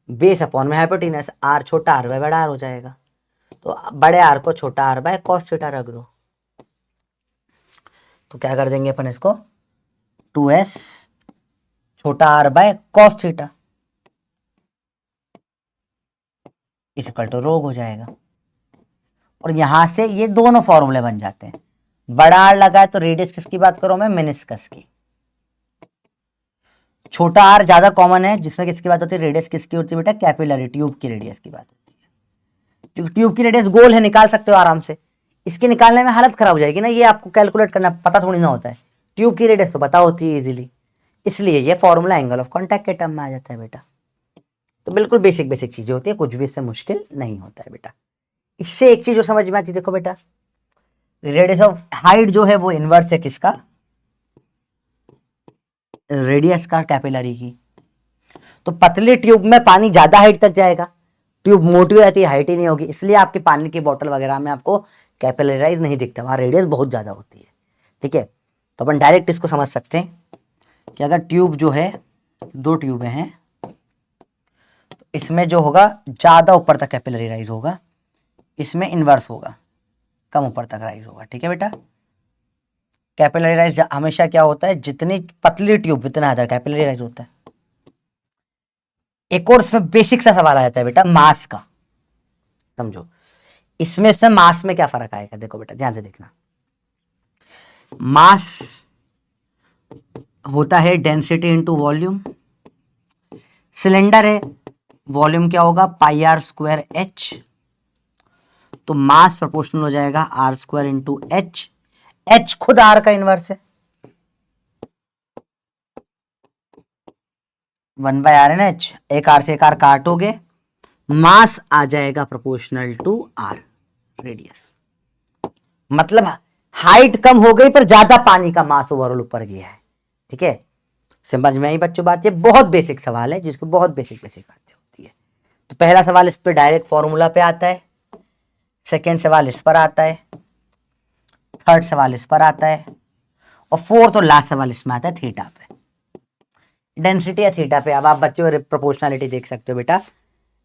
बेस अपॉन में हाइपोटेनस, आर छोटा आर बाय बड़ा आर हो जाएगा, तो बड़े आर को छोटा आर बाय कॉस थीटा रख दो, तो क्या कर देंगे अपन इसको 2S छोटा आर बाय कॉस थीटा इस इक्वल टू रोग हो जाएगा। और यहां से ये दोनों फॉर्मूले बन जाते हैं। बड़ा आर लगा है तो रेडियस किसकी बात करो मैं, मेनिस्कस की। छोटा आर ज्यादा कॉमन है, जिसमें किसकी बात होती है, रेडियस किसकी होती है बेटा, कैपिलरी ट्यूब की रेडियस की बात होती है। क्योंकि ट्यूब की रेडियस गोल है, निकाल सकते हो आराम से, इसके निकालने में हालत खराब हो जाएगी ना, ये आपको कैलकुलेट करना पता थोड़ी ना होता है, ट्यूब की रेडियस तो पता होती है इजीली, इसलिए ये फॉर्मूला एंगल ऑफ कांटेक्ट के टर्म में आ जाता है बेटा। तो बिल्कुल बेसिक बेसिक चीजें होती है, कुछ भी इससे मुश्किल नहीं होता है बेटा। इससे एक चीज जो समझ में आती है, देखो बेटा रेडियस ऑफ हाइट जो है वो इनवर्स है किसका, रेडियस का कैपिलरी की। तो पतली ट्यूब में पानी ज्यादा हाइट तक जाएगा, ट्यूब मोटी हो जाती है हाइट ही नहीं होगी, इसलिए आपकी पानी की बोतल वगैरह में आपको कैपिलराइज नहीं दिखता, वहां रेडियस बहुत ज्यादा होती है। ठीक है, तो अपन डायरेक्ट इसको समझ सकते हैं कि अगर ट्यूब जो है, दो ट्यूबें हैं, तो इसमें जो होगा ज्यादा ऊपर तक कैपिलरी राइज होगा, इसमें इनवर्स होगा, कम ऊपर तक राइज होगा। ठीक है बेटा, कैपिलरी राइज हमेशा क्या होता है, जितनी पतली ट्यूब उतना ज्यादा कैपिलरी राइज होता है। एक और इसमें बेसिक सा सवाल आ जाता है बेटा मास का, समझो इसमें से मास में क्या फर्क आएगा, देखो बेटा ध्यान से देखना। मास होता है डेंसिटी इंटू वॉल्यूम, सिलेंडर है, वॉल्यूम क्या होगा πr² h, तो मास प्रोपोर्शनल हो जाएगा r² इंटू एच, एच खुद आर का इनवर्स है, 1/RNH, एक आर से एक आर काटोगे, मास आ जाएगा प्रोपोर्शनल टू आर रेडियस, मतलब हाइट कम हो गई पर ज्यादा पानी का मास ओवरऑल ऊपर गया है। ठीक है, समझ में आई बच्चों बात, ये बहुत बेसिक सवाल है जिसको बहुत बेसिक बेसिक बातें होती है। तो पहला सवाल इस पे डायरेक्ट फॉर्मूला पे आता है, सेकेंड सवाल इस पर आता है, थर्ड सवाल इस पर आता है, और फोर्थ और लास्ट सवाल इसमें आता है थीटा पे, डेंसिटी या थीटा पे। अब आप बच्चों प्रोपोर्शनलिटी देख सकते हो बेटा,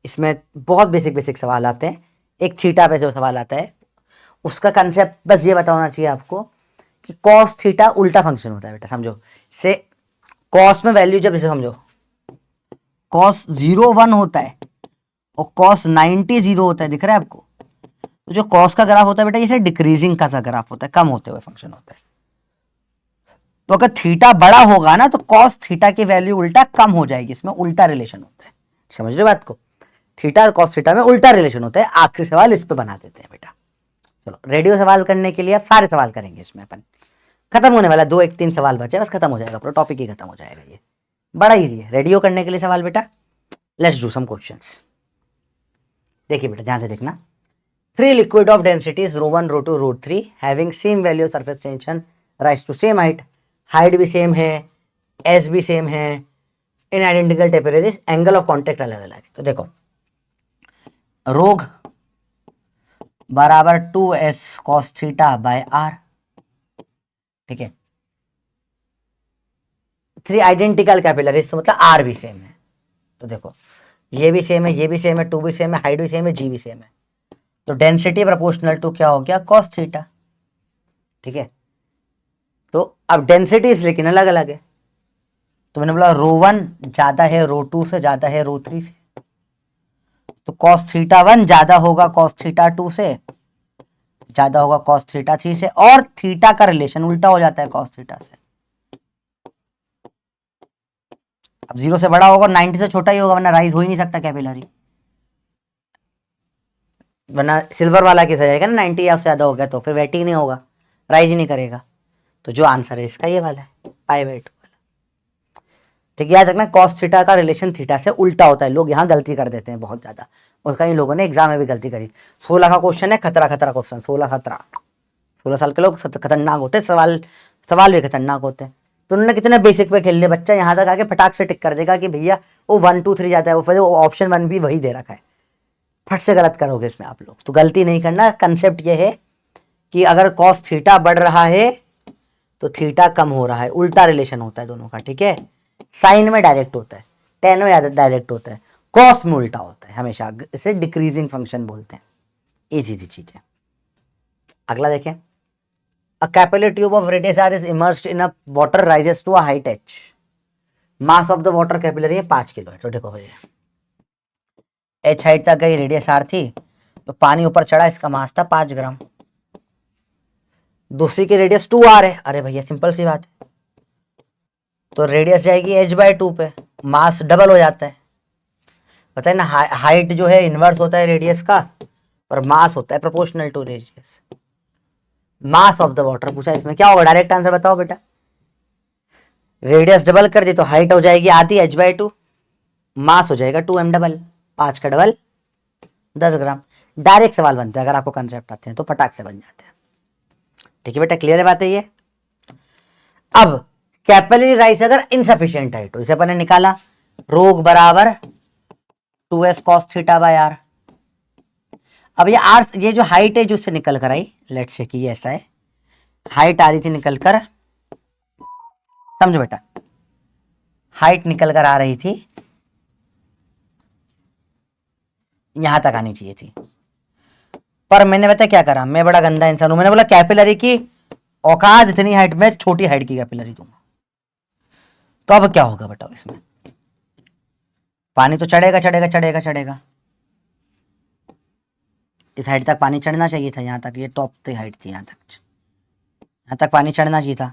इसमें बहुत बेसिक बेसिक सवाल आते हैं। एक थीटा पे जो सवाल आता है उसका कंसेप्ट बस ये बताना चाहिए आपको कि कॉस थीटा उल्टा फंक्शन होता है बेटा, समझो। से कॉस में वैल्यू जब इसे समझो कॉस 0 1 होता है और कॉस 90 0 होता है, दिख रहा है आपको। तो जो कॉस का ग्राफ होता है बेटा इसे डिक्रीजिंग का सा ग्राफ होता है, कम होते हुए फंक्शन होता है। तो अगर थीटा बड़ा होगा ना तो कॉस थीटा की वैल्यू उल्टा कम हो जाएगी, इसमें उल्टा रिलेशन होता है, समझ रहे बात को। थीटा और कॉस थीटा में उल्टा रिलेशन होता है। आखिरी सवाल इस पे बना देते हैं बेटा। चलो रेडियो सवाल करने के लिए आप सारे सवाल करेंगे इसमें अपन, खत्म होने वाला 2 1 3 सवाल बचे, बस खत्म हो जाएगा पूरा टॉपिक ही खत्म हो जाएगा। ये बड़ा इजी है रेडियो करने के लिए सवाल बेटा। Let's do some questions. देखिए बेटा ध्यान से देखना। 3 liquid of densities ρ1 ρ2 ρ3 having same value of surface tension rise to same height, height भी सेम है, एस भी सेम है, in identical temperature, angle of contact अलग अलग है। तो देखो रोग बराबर 2s cos theta by are, ठीक है। 3 आइडेंटिकल कैपिलरीज, तो मतलब आर भी सेम है। तो देखो ये भी सेम है, ये भी सेम है, 2 भी सेम है, हाइट भी सेम है, जी भी सेम है। तो डेंसिटी प्रोपोर्शनल टू क्या हो गया cos थीटा, ठीक है। तो अब डेंसिटीज लेकिन अलग अलग है। तो मैंने बोला ρ1 ज्यादा है ρ2 से, ज्यादा है ρ3 से, तो cos थीटा 1 ज्यादा होगा cos थीटा 2 से, ज्यादा होगा cos थीटा 3 से, और थीटा का रिलेशन उल्टा हो जाता है cos थीटा से। अब 0 से बड़ा होगा 90 से छोटा ही होगा, वरना राइज हो ही नहीं सकता कैपिलरी, वरना सिल्वर वाला कैसा जाएगा ना 90 या उससे ज्यादा हो गया तो फिर वेट ही नहीं होगा, राइज ही नहीं करेगा। तो जो आंसर है इसका ये वाला है, पाई बाय 2 वाला, ठीक है। याद रखना कॉस थीटा का रिलेशन थीटा से उल्टा होता है, लोग यहाँ गलती कर देते हैं बहुत ज्यादा, और कई लोगों ने एग्जाम में भी गलती करी। 16 का क्वेश्चन है, खतरा खतरा क्वेश्चन, 16 साल के लोग खतरनाक होते हैं, सवाल भी खतरनाक होते हैं। तो उन्होंने कितने बेसिक पे खेल लिया, बच्चा यहाँ तक आके फटाक से टिक कर देगा कि भैया वो 1 2 3 जाता है, वो फिर ऑप्शन 1 भी वही दे रखा है, फट से गलत करोगे इसमें आप लोग। तो गलती नहीं करना, कंसेप्ट ये है कि अगर कॉस थीटा बढ़ रहा है तो थीटा कम हो रहा है, उल्टा रिलेशन होता है दोनों का, ठीक है। साइन में डायरेक्ट होता है, टेन में डायरेक्ट होता है, कॉस में उल्टा होता है हमेशा, इसे डिक्रीजिंग फंक्शन बोलते हैं। इजी सी चीज है। अगला देखें, a capillary tube of radius R is immersed in a water rises to a height h, mass of the water capillary है 5 किलो है। तो देखो भैया h हाइट तक गई, रेडियस r थी, तो पानी ऊपर चढ़ा, इसका मास था 5 ग्राम, दूसरी की रेडियस 2r है। अरे भैया सिंपल सी बात है, तो रेडियस जाएगी h/2 पे, मास डबल हो जाता है। पता है ना, हाइट जो है इनवर्स होता है रेडियस का, और मास होता है proportional to radius. Mass of the water पूछा, इसमें क्या होगा, डायरेक्ट आंसर बताओ बेटा। रेडियस डबल कर दी तो हाइट हो जाएगी आधी h/2, मास हो जाएगा 2m डबल, 5 का डबल 10 ग्राम। डायरेक्ट सवाल बनते हैं, अगर आपको कंसेप्ट आते हैं तो फटाक से बन जाते हैं, ठीक है बेटा। क्लियर है बात है ये। अब कैपिलरी राइज अगर इनसफिशियंट हाइट हो, इसे अपन ने निकाला, रोग बराबर 2s cos theta bye r। अब ये r, ये जो हाइट है जो इससे निकल कर आई, लेट्स से कि ये ऐसा है, हाइट आ रही थी निकल कर, समझो बेटा, हाइट निकल कर आ रही थी, यहां तक आनी चाहिए थी, पर मैंने पता क्या करा, मैं बड़ा गंदा इंसान हूं, मैंने बोला कैपिलरी की औकात इतनी हाइट में छोटी हाइट की कैपिलरी दूंगा। तो अब क्या होगा बताओ, इसमें पानी तो चढ़ेगा चढ़ेगा चढ़ेगा चढ़ेगा, इस हाइट तक पानी चढ़ना चाहिए था, यहाँ तक, ये टॉप की हाइट थी, यहाँ तक पानी चढ़ना चाहिए था।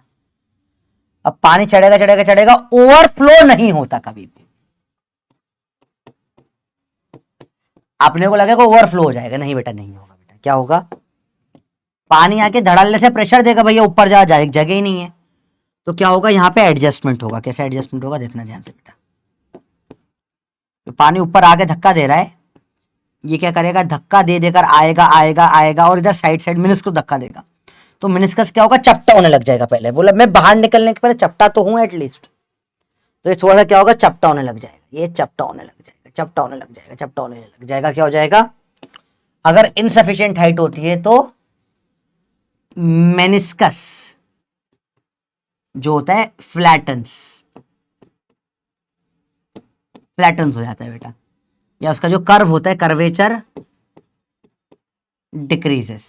अब पानी चढ़ेगा चढ़ेगा चढ़ेगा, ओवरफ्लो नहीं होता कभी भी। अपने को लगेगा ओवरफ्लो हो जाएगा, नहीं बेटा नहीं होगा बेटा। क्या होगा, पानी आके धड़ल्ले से प्रेशर देगा, भैया ऊपर जा जाए, जगह ही नहीं है, तो क्या होगा, यहाँ पे एडजस्टमेंट होगा। कैसे एडजस्टमेंट होगा देखना ध्यान से बेटा। तो पानी ऊपर आके धक्का दे रहा है, ये क्या करेगा, धक्का दे देकर आएगा आएगा आएगा, और इधर साइड साइड मिनिस्कस धक्का देगा, तो मिनिस्कस क्या होगा, चपटा होने लग जाएगा। पहले बोला मैं बाहर निकलने के पहले चपटा तो हूं एटलीस्ट, तो ये थोड़ा सा क्या होगा, चपटा होने लग जाएगा, ये चपटा होने लग जाएगा, चपटा होने लग जाएगा, चपटा होने लग जाएगा। क्या हो जाएगा, अगर इनसफिशिएंट हाइट होती है तो मेनिस्कस जो होता है फ्लैटन्स हो जाता है बेटा, या उसका जो कर्व होता है कर्वेचर डिक्रीजेस।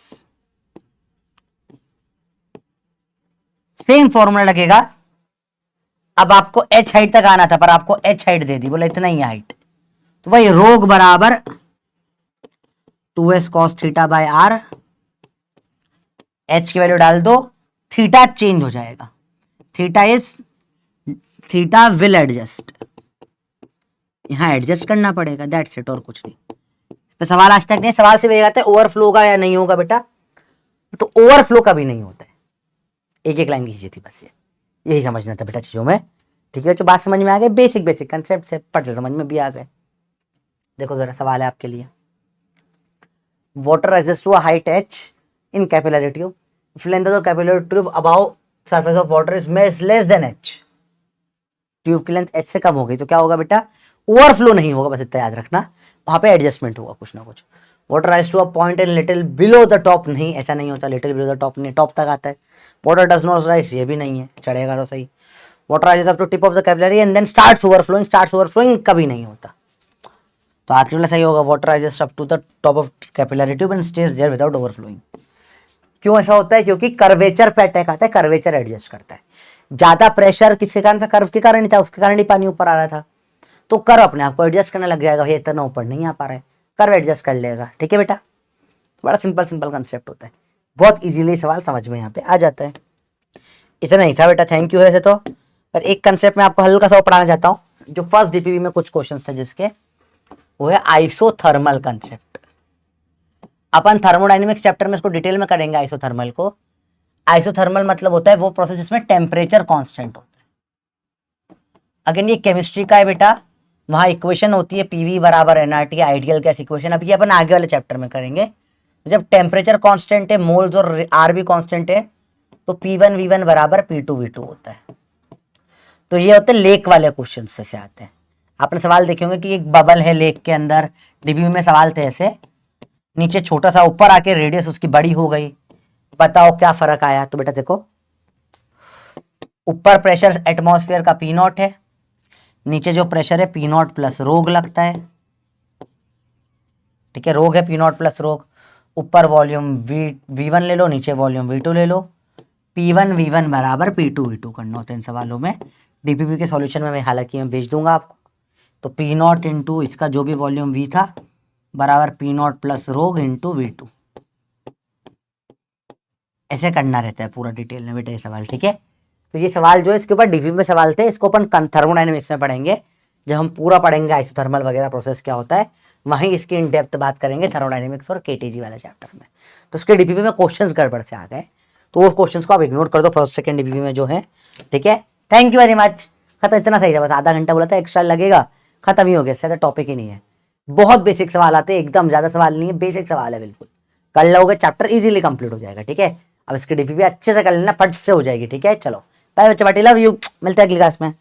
सेम फॉर्मूला लगेगा। अब आपको एच हाइट तक आना था पर आपको एच हाइट दे दी, बोला इतना ही हाइट, तो वही रोग बराबर 2s cos theta by R, H की वैल्यू डाल दो, थीटा चेंज हो जाएगा, थीटा विल एडजस्ट, यहां एडजस्ट करना पड़ेगा, दैट्स इट, और कुछ नहीं। इस पे सवाल आज तक नहीं, सवाल से जाते ओवरफ्लो होगा या नहीं होगा बेटा, तो ओवरफ्लो कभी नहीं होता है, एक एक लाइन खींची थी बस, यही समझना था बेटा चीजों में। ठीक है, जो बात समझ में आ गई, बेसिक बेसिक कंसेप्ट है, पढ़ से समझ में भी आ गए। देखो जरा सवाल है आपके लिए, water rises to a height h in capillary tube, if length of the capillary tube above surface of water is less than h, tube की लेंथ h से कम हो गई तो क्या होगा बेटा, ओवरफ्लो नहीं होगा, बस इतना याद रखना, वहां पे एडजस्टमेंट होगा कुछ ना कुछ। Water rise to a point in little below the top, नहीं ऐसा नहीं होता, लिटिल बिलो द टॉप नहीं, टॉप तक आता है। वाटर डज नॉट राइज, ये भी नहीं है, चढ़ेगा तो सही। Water rises up to tip of the capillary and then starts overflowing कभी नहीं होता, तो आखिरी वाला सही होगा, water rises up to the top of capillary tube and stays there without overflowing. क्यों ऐसा होता है, क्योंकि कर्वेचर पे अटैक आता है, कर्वेचर एडजस्ट करता है, ज्यादा प्रेशर किसके कारण था, कर्व के कारण ही था, उसके कारण ही पानी ऊपर आ रहा था, तो कर्व अपने आप को एडजस्ट करने लग जाएगा, ये इतना ऊपर नहीं आ पा रहा है, कर्व एडजस्ट कर लेगा। ठीक है बेटा, बड़ा सिंपल कंसेप्ट होता है, बहुत इजीली सवाल समझ में यहाँ पे आ जाता है। इतना ही था बेटा, थैंक यू। ऐसे तो पर एक कंसेप्ट में आपको हल्का सा पढ़ाना चाहता हूँ, जो फर्स्ट डीपीवी में कुछ क्वेश्चन थे जिसके, वो है आइसोथर्मल कंसेप्ट। अपन थर्मोडायनेमिक्स चैप्टर में इसको डिटेल में करेंगे आइसोथर्मल को। आइसोथर्मल मतलब होता है वो प्रोसेस जिसमें टेम्परेचर कांस्टेंट होता है। अगेन ये केमिस्ट्री का है बेटा, वहां इक्वेशन होती है पीवी बराबर एनआरटी आइडियल गैस इक्वेशन, अब ये अपन आगे वाले चैप्टर में करेंगे। जब टेम्परेचर कांस्टेंट है, मोल्स और आर भी कांस्टेंट है, तो P1 V1 बराबर P2 V2 होता है। तो ये होते हैं लेक वाले क्वेश्चन से आते हैं। आपने सवाल देखे होंगे कि एक बबल है लेक के अंदर, डीबी में सवाल थे ऐसे, नीचे छोटा सा, ऊपर आके रेडियस उसकी बड़ी हो गई, बताओ क्या फर्क आया। तो बेटा देखो, ऊपर प्रेशर एटमॉस्फेयर का पी नॉट है, नीचे जो प्रेशर है पी नॉट प्लस रोग लगता है। ठीक है, रोग है पी नॉट प्लस रोग, ऊपर वॉल्यूम V1 ले लो, नीचे वॉल्यूम V2 ले लो, P1 V1 बराबर P2 V2 करना होता है इन सवालों में। डीपीपी के सॉल्यूशन में मैं हालांकि मैं भेज दूंगा आपको। तो पी नॉट इंटू इसका जो भी वॉल्यूम V था बराबर पी नॉट प्लस रोग इंटू V2, ऐसे करना रहता है पूरा डिटेल में बेटा ये सवाल। ठीक है, तो ये सवाल जो है इसके ऊपर डीपीपी में सवाल थे, इसको अपन थर्मोडायनेमिक्स में पढ़ेंगे। जब हम पूरा पढ़ेंगे आइसोथर्मल वगैरह प्रोसेस क्या होता है, वहीं इसकी इन डेप्थ बात करेंगे थर्मोडायनेमिक्स और केटीजी वाले चैप्टर में। तो उसके डीपीपी में क्वेश्चंस गड़बड़ से आ गए, तो उस क्वेश्चंस को आप इग्नोर कर दो फर्स्ट सेकंड डीपीपी में जो है। ठीक है, थैंक यू वेरी मच। खत्म, इतना सही था, बस आधा घंटा बोला था, एक्स्ट्रा लगेगा, खत्म ही हो गया, इससे टॉपिक ही नहीं है। बहुत बेसिक सवाल आते हैं, एकदम ज्यादा सवाल नहीं है, बेसिक सवाल है बिल्कुल, कर लोगे चैप्टर इजीली कंप्लीट हो जाएगा। ठीक है, अब इसकी डीपीपी अच्छे से कर लेना, फट से हो जाएगी। ठीक है, चलो बाय बच्चे, पार्टी लव यू, मिलते हैं अगली क्लास में।